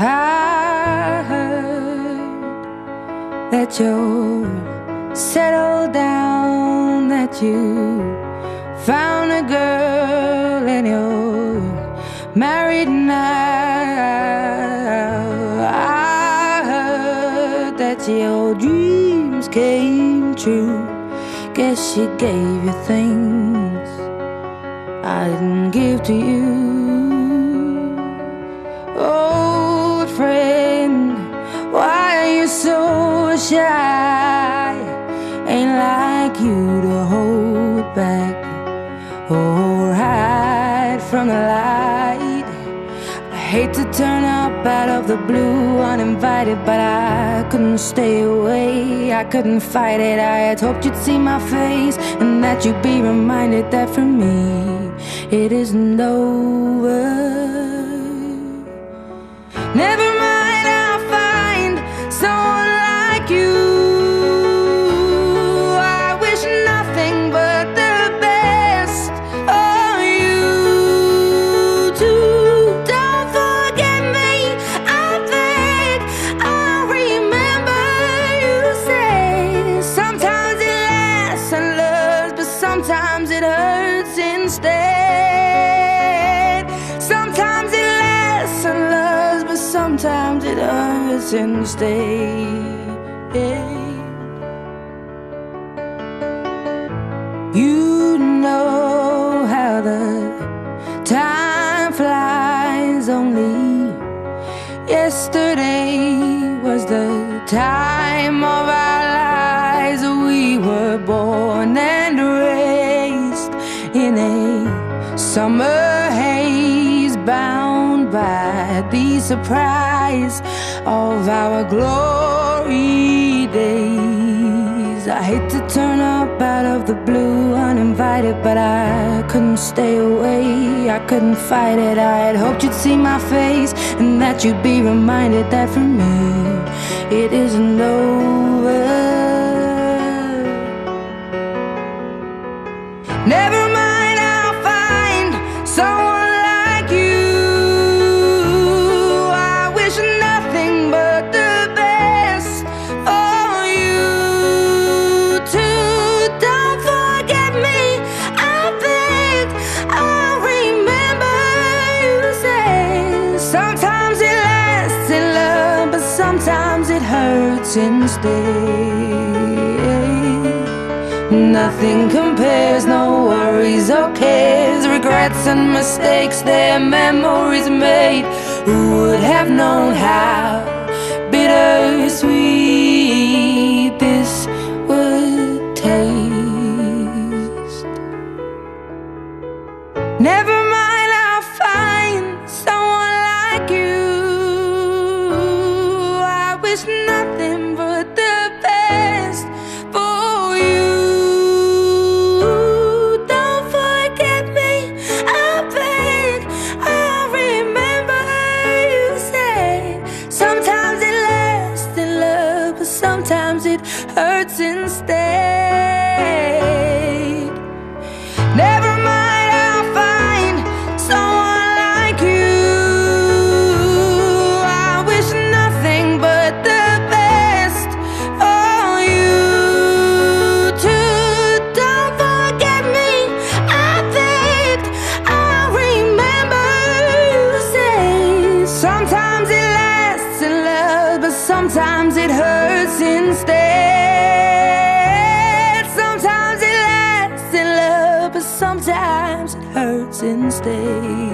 I heard that you're settled down, that you found a girl and you're married now. I heard that your dreams came true. Guess she gave you things I didn't give to you. Old friend, why are you so shy? Ain't like you to hold back or hide from the light. I hate to turn up out of the blue uninvited, but I couldn't stay away, I couldn't fight it. I had hoped you'd see my face and that you'd be reminded that for me it isn't over. Never mind, I'll find someone like you. I wish nothing but the best for you too. Don't forget me, I beg. I remember you say sometimes it lasts and loves, but sometimes it hurts instead. Sometimes it lasts and loves, but sometimes it hurts instead. You know how the time flies. Only yesterday was the time of our lives. We were born and raised in a summer haze, bound by the surprise of our glory days. I hate to turn up out of the blue uninvited, but I couldn't stay away, I couldn't fight it. I had hoped you'd see my face and that you'd be reminded that for me it isn't over. Never mind, I'll find someone like you. I wish nothing but the best for you too. Don't forget me, I beg. I remember you say sometimes it lasts in love, but sometimes it hurts instead. Nothing compares, no worries or cares, regrets and mistakes, their memories made. Who would have known how bittersweet this would taste? Never mind, I'll find someone like you. I wish nothing but the best for you. Sometimes it hurts instead. Never mind, I'll find someone like you. I wish nothing but the best for you too. Don't forget me, I beg. I remember you say sometimes it lasts in love, but sometimes it hurts instead. Sometimes it lasts in love, but sometimes it hurts instead.